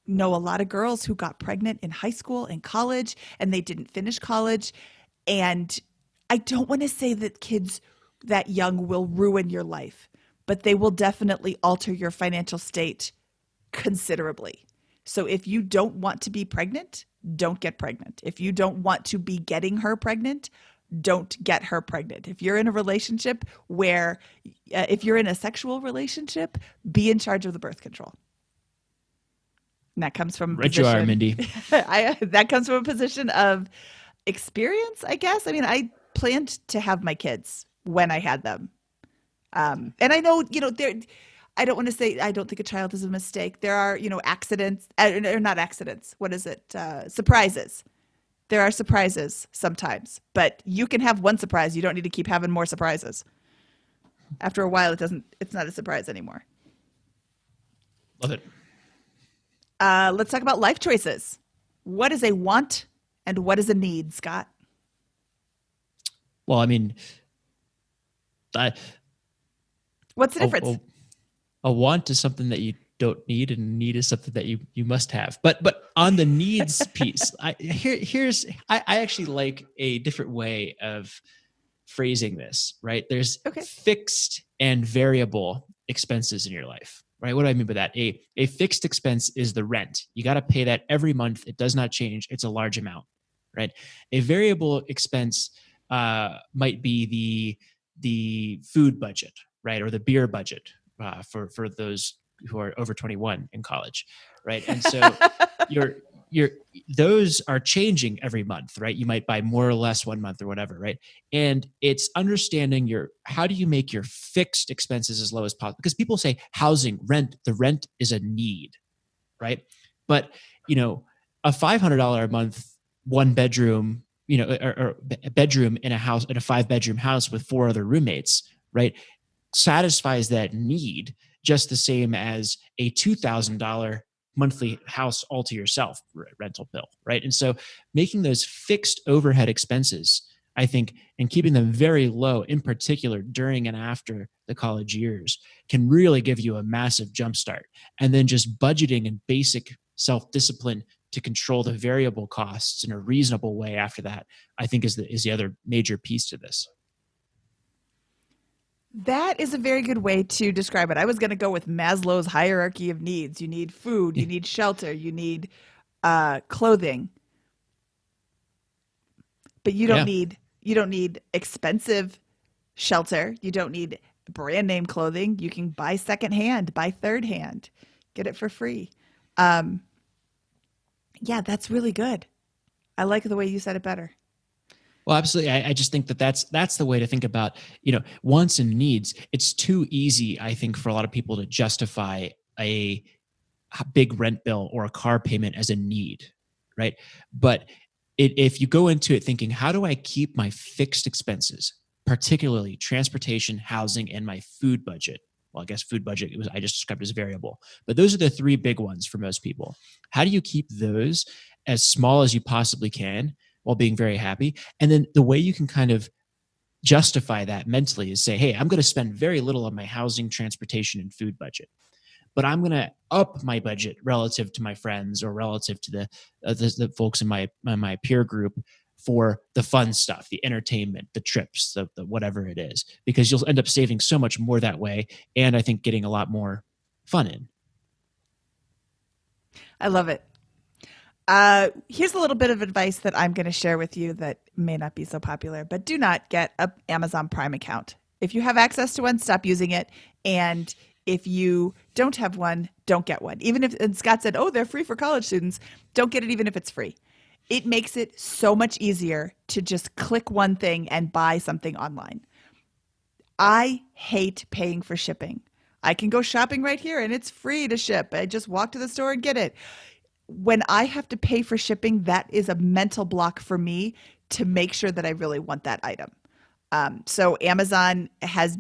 know a lot of girls who got pregnant in high school and college, and they didn't finish college. And I don't want to say that kids that young will ruin your life, but they will definitely alter your financial state considerably. So if you don't want to be pregnant, don't get pregnant. If you don't want to be getting her pregnant, don't get her pregnant. If you're in a relationship where, if you're in a sexual relationship, be in charge of the birth control. And that comes from a Right, you are, Mindy. that comes from a position of experience, I guess. I mean, I planned to have my kids when I had them. And I know, I don't want to say I don't think a child is a mistake. There are, accidents, or not accidents. What is it? Surprises. There are surprises sometimes, but you can have one surprise. You don't need to keep having more surprises. After a while, it's not a surprise anymore. Love it. Let's talk about life choices. What is a want and what is a need, Scott? Well, I mean, what's the difference? A want is something that you don't need, and a need is something that you must have. But on the needs piece, I actually like a different way of phrasing this, right? There's fixed and variable expenses in your life, right? What do I mean by that? A fixed expense is the rent. You got to pay that every month. It does not change. It's a large amount, right? A variable expense might be the food budget, right? Or the beer budget for those who are over 21 in college, right? And so those are changing every month, right? You might buy more or less one month or whatever, right? And it's understanding how do you make your fixed expenses as low as possible? Because people say housing, rent, the rent is a need, right? But, a $500 a month, one bedroom, or a bedroom in a 5-bedroom house with 4 other roommates, right? Satisfies that need just the same as a $2,000 monthly house all to yourself rental bill, right? And so making those fixed overhead expenses, I think, and keeping them very low, in particular during and after the college years, can really give you a massive jumpstart. And then just budgeting and basic self-discipline to control the variable costs in a reasonable way after that, I think is the other major piece to this. That is a very good way to describe it. I was going to go with Maslow's hierarchy of needs. You need food, you need shelter, you need clothing, but you don't need expensive shelter. You don't need brand name clothing. You can buy secondhand, buy third hand, get it for free. Yeah, that's really good. I like the way you said it better. Well, absolutely. I just think that's the way to think about, wants and needs. It's too easy, I think, for a lot of people to justify a big rent bill or a car payment as a need, right? But if you go into it thinking, how do I keep my fixed expenses, particularly transportation, housing, and my food budget? Well, I guess food budget, I just described as variable. But those are the 3 big ones for most people. How do you keep those as small as you possibly can while being very happy? And then the way you can kind of justify that mentally is say, hey, I'm going to spend very little on my housing, transportation, and food budget, but I'm going to up my budget relative to my friends or relative to the folks in my peer group for the fun stuff, the entertainment, the trips, the whatever it is, because you'll end up saving so much more that way. And I think getting a lot more fun in. I love it. Here's a little bit of advice that I'm going to share with you that may not be so popular, but do not get an Amazon Prime account. If you have access to one, stop using it. And if you don't have one, don't get one. Even if, and Scott said, oh, they're free for college students, don't get it even if it's free. It makes it so much easier to just click one thing and buy something online. I hate paying for shipping. I can go shopping right here and it's free to ship. I just walk to the store and get it. When I have to pay for shipping, that is a mental block for me to make sure that I really want that item. So Amazon has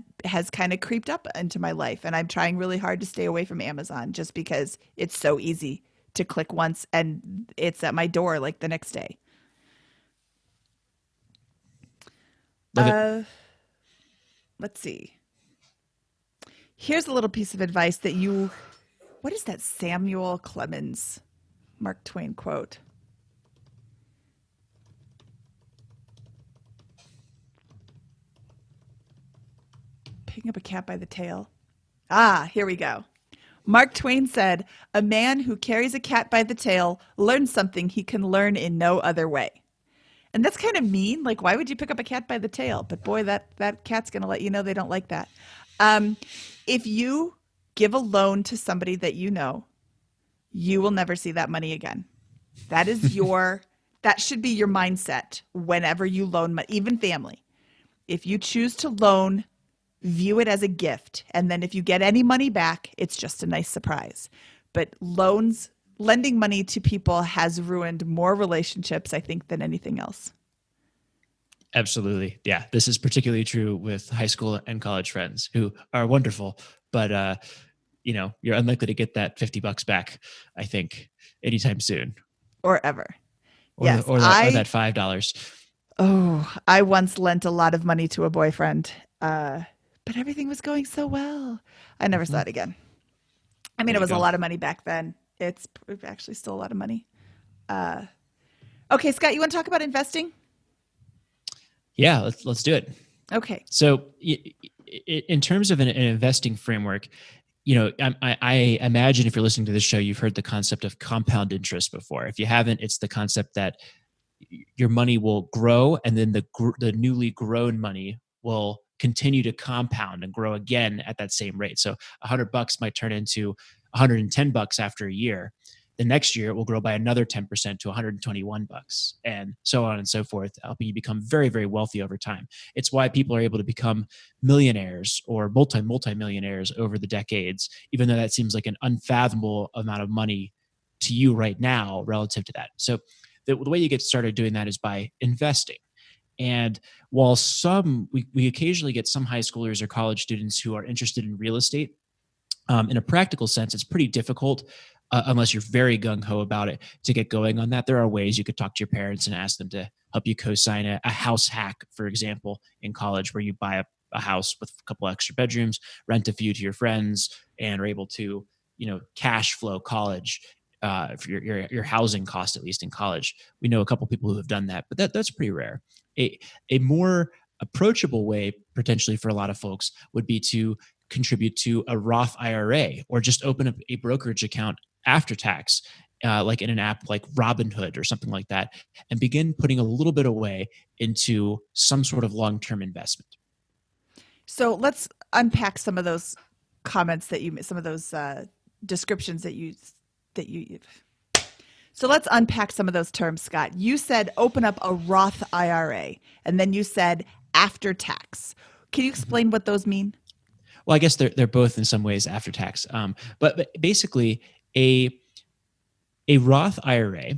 kind of creeped up into my life, and I'm trying really hard to stay away from Amazon just because it's so easy to click once and it's at my door like the next day. Let's see. Here's a little piece of advice that what is that Samuel Clemens Mark Twain quote? Picking up a cat by the tail. Here we go. Mark Twain said, "A man who carries a cat by the tail learns something he can learn in no other way." And that's kind of mean. Like, why would you pick up a cat by the tail? But boy, that cat's going to let you know they don't like that. If you give a loan to somebody that you know, you will never see that money again. That is that should be your mindset whenever you loan money, even family. If you choose to loan, view it as a gift. And then if you get any money back, it's just a nice surprise. But lending money to people has ruined more relationships, I think, than anything else. Absolutely. Yeah. This is particularly true with high school and college friends who are wonderful, but you're unlikely to get that $50 back, I think, anytime soon. Or ever. Or, yes. or that $5. Oh, I once lent a lot of money to a boyfriend, but everything was going so well. I never saw it again. I mean, it was a lot of money back then. It's actually still a lot of money. Okay, Scott, you want to talk about investing? Yeah, let's do it. Okay. So in terms of an investing framework, I imagine if you're listening to this show, you've heard the concept of compound interest before. If you haven't, it's the concept that your money will grow and then the newly grown money will continue to compound and grow again at that same rate. So $100 might turn into $110 after a year. The next year it will grow by another 10% to $121 and so on and so forth, helping you become very, very wealthy over time. It's why people are able to become millionaires or multi-millionaires over the decades, even though that seems like an unfathomable amount of money to you right now relative to that. So the way you get started doing that is by investing. And while we occasionally get some high schoolers or college students who are interested in real estate, in a practical sense, it's pretty difficult unless you're very gung-ho about it to get going on that. There are ways you could talk to your parents and ask them to help you co-sign a house hack, for example, in college, where you buy a house with a couple extra bedrooms, rent a few to your friends, and are able to, cash flow college for your housing cost, at least in college. We know a couple people who have done that, but that's pretty rare. A more approachable way, potentially for a lot of folks, would be to contribute to a Roth IRA or just open up a brokerage account after tax, like in an app like Robinhood or something like that, and begin putting a little bit away into some sort of long-term investment. So let's unpack some of those comments some of those descriptions that you. So let's unpack some of those terms, Scott. You said open up a Roth IRA, and then you said after tax. Can you explain what those mean? Well, I guess they're both in some ways after tax. But basically, a Roth IRA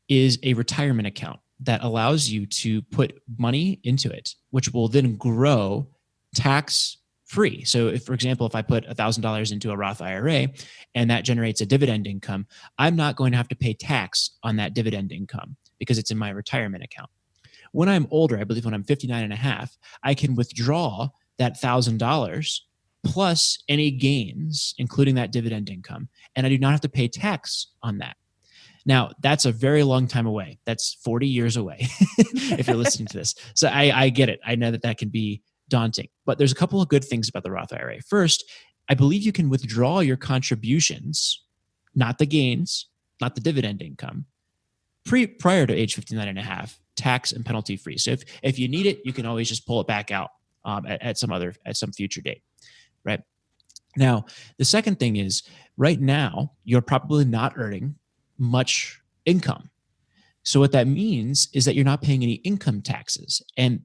is a retirement account that allows you to put money into it, which will then grow tax free. So if, for example, if I put $1,000 into a Roth IRA and that generates a dividend income, I'm not going to have to pay tax on that dividend income because it's in my retirement account. When I'm older, I believe when I'm 59 and a half, I can withdraw that $1,000 plus any gains, including that dividend income, and I do not have to pay tax on that. Now, that's a very long time away. That's 40 years away if you're listening to this. So I get it. I know that can be daunting. But there's a couple of good things about the Roth IRA. First, I believe you can withdraw your contributions, not the gains, not the dividend income, prior to age 59 and a half, tax and penalty free. So if you need it, you can always just pull it back out at some future date, right? Now, the second thing is right now, you're probably not earning much income. So what that means is that you're not paying any income taxes. And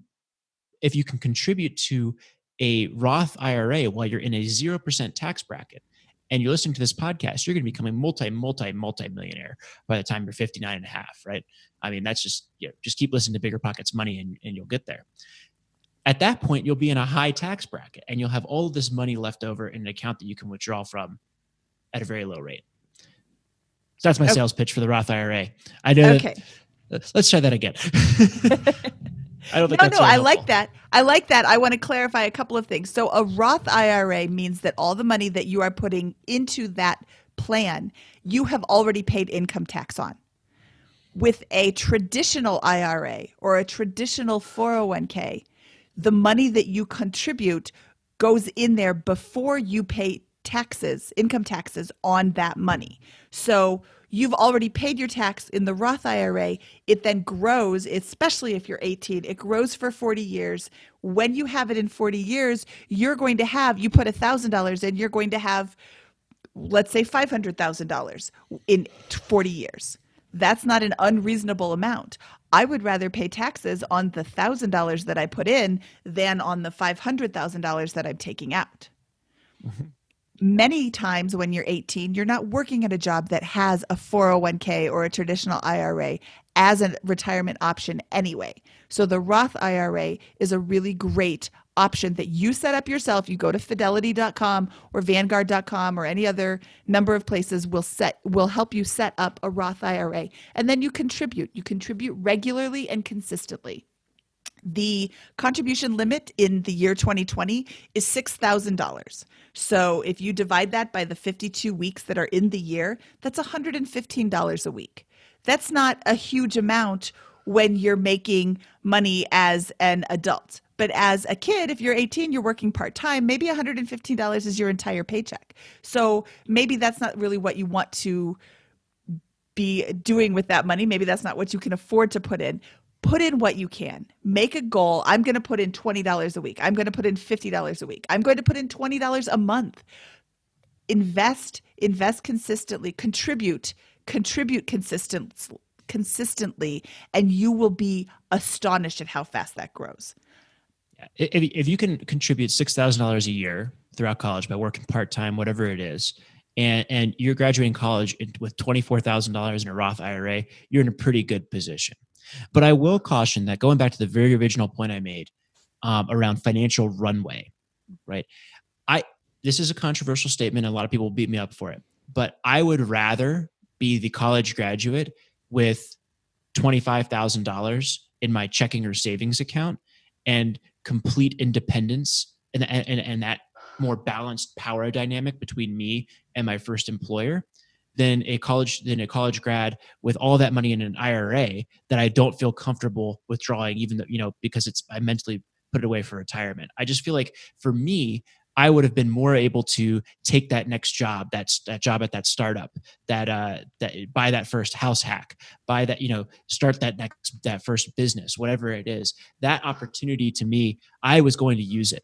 if you can contribute to a Roth IRA while you're in a 0% tax bracket, and you're listening to this podcast, you're going to become a multi-millionaire by the time you're 59 and a half, right? I mean, that's just keep listening to BiggerPockets Money and you'll get there. At that point, you'll be in a high tax bracket and you'll have all of this money left over in an account that you can withdraw from at a very low rate. So that's my sales pitch for the Roth IRA. I know. Okay. Let's try that again. I don't think I like that. I like that. I want to clarify a couple of things. So a Roth IRA means that all the money that you are putting into that plan, you have already paid income tax on. With a traditional IRA or a traditional 401k, the money that you contribute goes in there before you pay taxes, income taxes on that money. So you've already paid your tax in the Roth IRA. It then grows, especially if you're 18, it grows for 40 years. When you have it in 40 years, you're going to have, you put $1,000 in, you're going to have, let's say $500,000 in 40 years. That's not an unreasonable amount. I would rather pay taxes on the $1,000 that I put in than on the $500,000 that I'm taking out. Mm-hmm. Many times when you're 18, you're not working at a job that has a 401k or a traditional IRA as a retirement option anyway. So the Roth IRA is a really great option that you set up yourself. You go to fidelity.com or vanguard.com or any other number of places will help you set up a Roth IRA. And then you contribute. You contribute regularly and consistently. The contribution limit in the year 2020 is $6,000. So if you divide that by the 52 weeks that are in the year, that's $115 a week. That's not a huge amount when you're making money as an adult. But as a kid, if you're 18, you're working part-time, maybe $115 is your entire paycheck. So maybe that's not really what you want to be doing with that money. Maybe that's not what you can afford to put in. Put in what you can. Make a goal. I'm going to put in $20 a week. I'm going to put in $50 a week. I'm going to put in $20 a month. Invest consistently. Contribute consistently, and you will be astonished at how fast that grows. If you can contribute $6,000 a year throughout college by working part-time, whatever it is, and you're graduating college with $24,000 in a Roth IRA, you're in a pretty good position. But I will caution that going back to the very original point I made around financial runway, right? This is a controversial statement. And a lot of people will beat me up for it, but I would rather be the college graduate with $25,000 in my checking or savings account and complete independence and that more balanced power dynamic between me and my first employer than a college grad with all that money in an IRA that I don't feel comfortable withdrawing, even though, because I mentally put it away for retirement. I just feel like for me, I would have been more able to take that next job, that job at that startup, that buy that first house hack, buy that, start that first business, whatever it is. That opportunity to me, I was going to use it.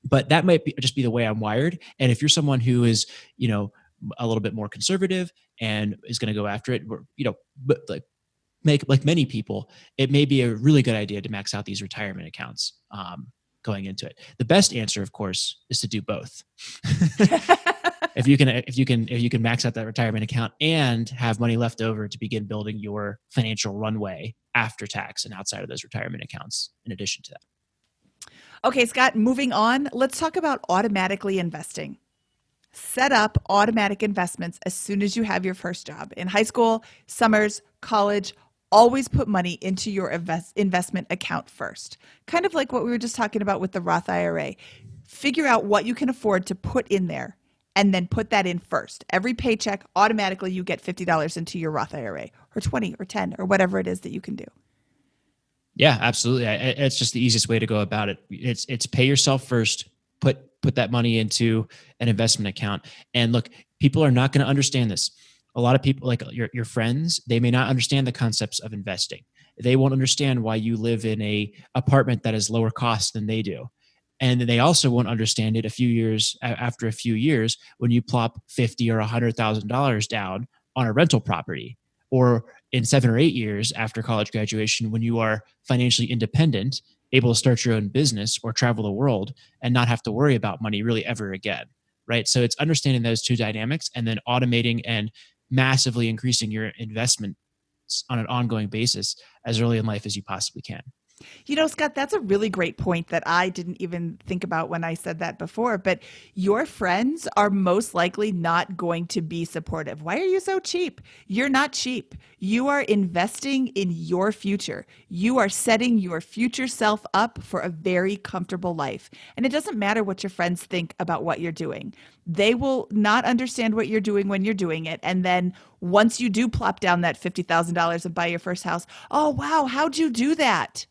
But that might just be the way I'm wired. And if you're someone who is, a little bit more conservative and is going to go after it, but like many people, it may be a really good idea to max out these retirement accounts going into it. The best answer, of course, is to do both. If you can max out that retirement account and have money left over to begin building your financial runway after tax and outside of those retirement accounts, in addition to that. Okay, Scott, moving on, let's talk about automatically investing. Set up automatic investments as soon as you have your first job. In high school, summers, college, always put money into your investment account first. Kind of like what we were just talking about with the Roth IRA. Figure out what you can afford to put in there and then put that in first. Every paycheck, automatically you get $50 into your Roth IRA, or 20 or 10 or whatever it is that you can do. Yeah, absolutely. It's just the easiest way to go about it. It's pay yourself first, put that money into an investment account. And look, people are not going to understand this. A lot of people, like your friends, they may not understand the concepts of investing. They won't understand why you live in a apartment that is lower cost than they do. And they also won't understand it after a few years when you plop $50,000 or $100,000 down on a rental property, or in 7 or 8 years after college graduation when you are financially independent, able to start your own business or travel the world and not have to worry about money really ever again. Right. So it's understanding those two dynamics and then automating and massively increasing your investments on an ongoing basis as early in life as you possibly can. You know, Scott, that's a really great point that I didn't even think about when I said that before. But your friends are most likely not going to be supportive. Why are you so cheap? You're not cheap. You are investing in your future. You are setting your future self up for a very comfortable life. And it doesn't matter what your friends think about what you're doing. They will not understand what you're doing when you're doing it. And then once you do plop down that $50,000 and buy your first house, oh, wow, how'd you do that?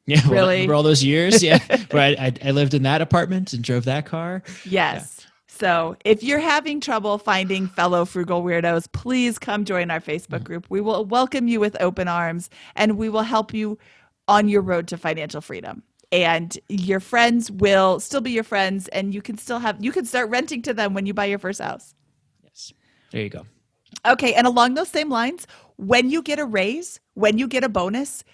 Yeah, well, really? for all those years, yeah, where I lived in that apartment and drove that car. Yes. Yeah. So if you're having trouble finding fellow frugal weirdos, please come join our Facebook group. We will welcome you with open arms, and we will help you on your road to financial freedom. And your friends will still be your friends, and you can start renting to them when you buy your first house. Yes. There you go. Okay. And along those same lines, when you get a raise, when you get a bonus,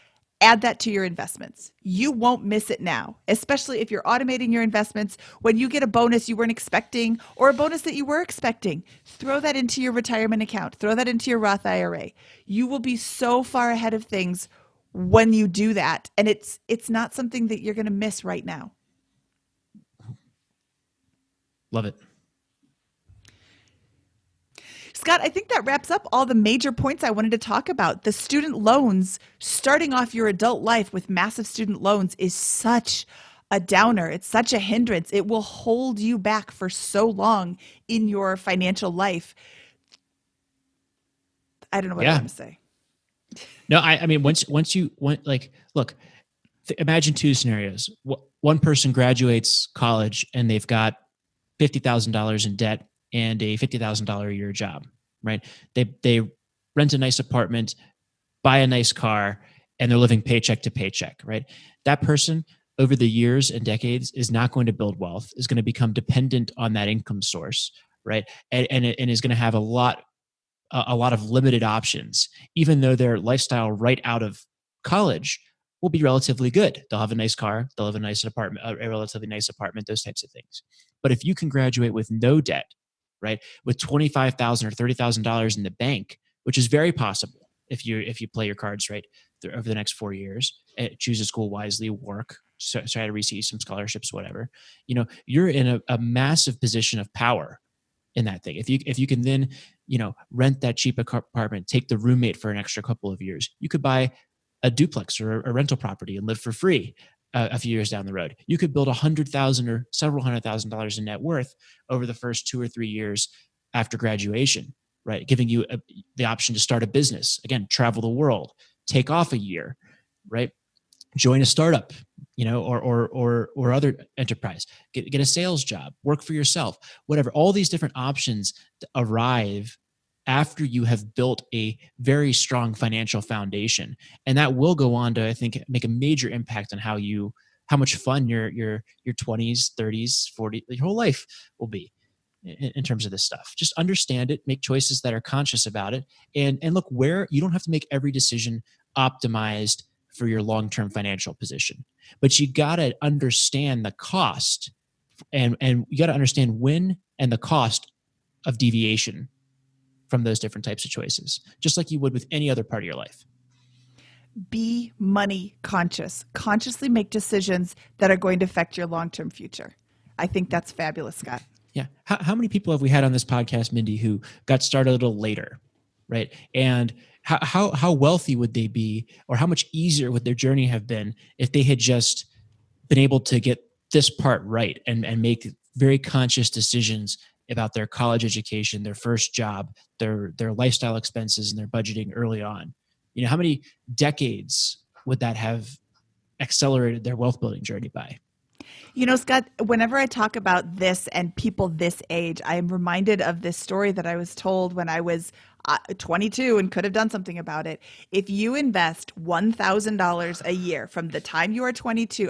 add that to your investments. You won't miss it now, especially if you're automating your investments. When you get a bonus you weren't expecting, or a bonus that you were expecting, throw that into your retirement account. Throw that into your Roth IRA. You will be so far ahead of things when you do that. And it's not something that you're going to miss right now. Love it. Scott, I think that wraps up all the major points I wanted to talk about. The student loans, starting off your adult life with massive student loans, is such a downer. It's such a hindrance. It will hold you back for so long in your financial life. I don't know what I want to say. No, I mean, once you look, imagine two scenarios. One person graduates college and they've got $50,000 in debt and a $50,000 a year job, right? They rent a nice apartment, buy a nice car, and they're living paycheck to paycheck, right? That person over the years and decades is not going to build wealth, is going to become dependent on that income source, right? And is going to have a lot of limited options, even though their lifestyle right out of college will be relatively good. They'll have a nice car, they'll have a nice apartment, a relatively nice apartment, those types of things. But if you can graduate with no debt, right, with $25,000 or $30,000 in the bank, which is very possible if you play your cards right over the next 4 years, choose a school wisely, work, try to receive some scholarships, whatever, you're in a massive position of power in that thing. If you can then, rent that cheap apartment, take the roommate for an extra couple of years, you could buy a duplex or a rental property and live for free a few years down the road. You could build $100,000 or several $100,000 in net worth over the first 2 or 3 years after graduation, right? Giving you the option to start a business, again, travel the world, take off a year, right? Join a startup, or other enterprise, get a sales job, work for yourself, whatever. All these different options arrive after you have built a very strong financial foundation. And that will go on to, I think, make a major impact on how much fun your 20s, 30s, 40s, your whole life will be in terms of this stuff. Just understand it, make choices that are conscious about it, and look where you don't have to make every decision optimized for your long-term financial position. But you got to understand the cost and you got to understand when and the cost of deviation from those different types of choices, just like you would with any other part of your life. Be money conscious. Consciously make decisions that are going to affect your long-term future. I think that's fabulous, Scott. Yeah. How many people have we had on this podcast, Mindy, who got started a little later, right? And how wealthy would they be, or how much easier would their journey have been if they had just been able to get this part right and make very conscious decisions about their college education, their first job, their lifestyle expenses, and their budgeting early on. How many decades would that have accelerated their wealth building journey by? Scott, whenever I talk about this and people this age, I am reminded of this story that I was told when I was 22 and could have done something about it. If you invest $1,000 a year from the time you are 22,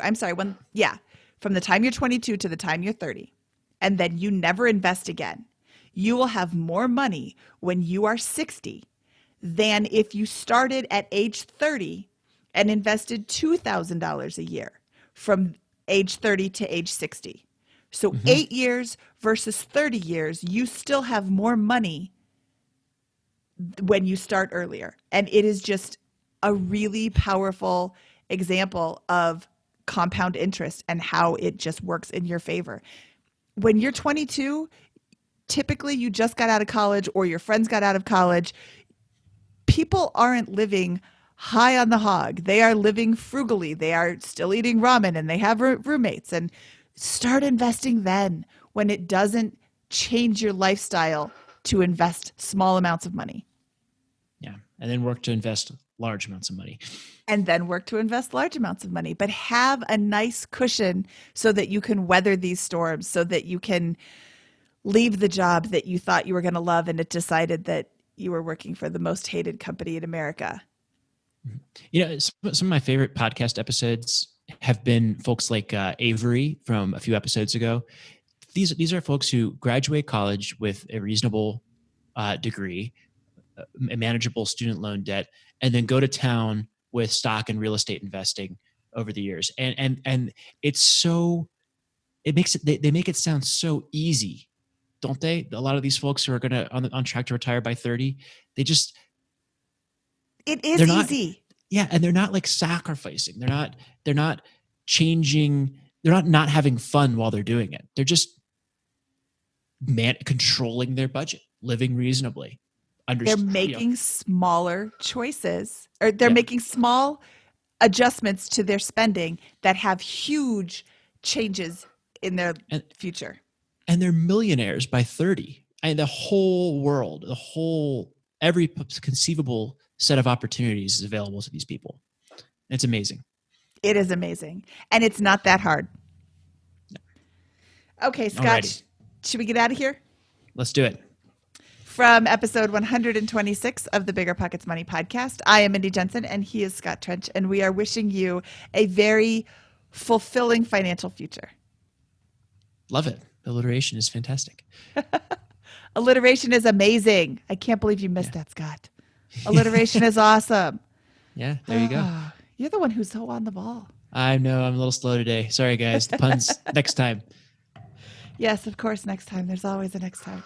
from the time you're 22 to the time you're 30, and then you never invest again, you will have more money when you are 60 than if you started at age 30 and invested $2,000 a year from age 30 to age 60. So 8 years versus 30 years, you still have more money when you start earlier. And it is just a really powerful example of compound interest and how it just works in your favor. When you're 22, typically you just got out of college or your friends got out of college. People aren't living high on the hog. They are living frugally. They are still eating ramen and they have roommates. And start investing then, when it doesn't change your lifestyle to invest small amounts of money. Yeah. And then work to invest large amounts of money. But have a nice cushion so that you can weather these storms, so that you can leave the job that you thought you were going to love and it decided that you were working for the most hated company in America. Some of my favorite podcast episodes have been folks like Avery from a few episodes ago. These are folks who graduate college with a reasonable degree, a manageable student loan debt, and then go to town with stock and real estate investing over the years. And it's so, it makes it, they make it sound so easy, don't they? A lot of these folks who are going to on track to retire by 30, it is easy. Yeah. And they're not like sacrificing. They're not changing. They're not having fun while they're doing it. They're just controlling their budget, living reasonably. They're making smaller choices, or they're making small adjustments to their spending that have huge changes in their future. And they're millionaires by 30. The whole world, every conceivable set of opportunities is available to these people. It's amazing. It is amazing. And it's not that hard. No. Okay, Scott, should we get out of here? Let's do it. From episode 126 of the BiggerPockets Money Podcast, I am Mindy Jensen and he is Scott Trench, and we are wishing you a very fulfilling financial future. Love it. Alliteration is fantastic. Alliteration is amazing. I can't believe you missed that, Scott. Alliteration is awesome. Yeah, there you go. You're the one who's so on the ball. I know. I'm a little slow today. Sorry, guys. The puns next time. Yes, of course, next time. There's always a next time.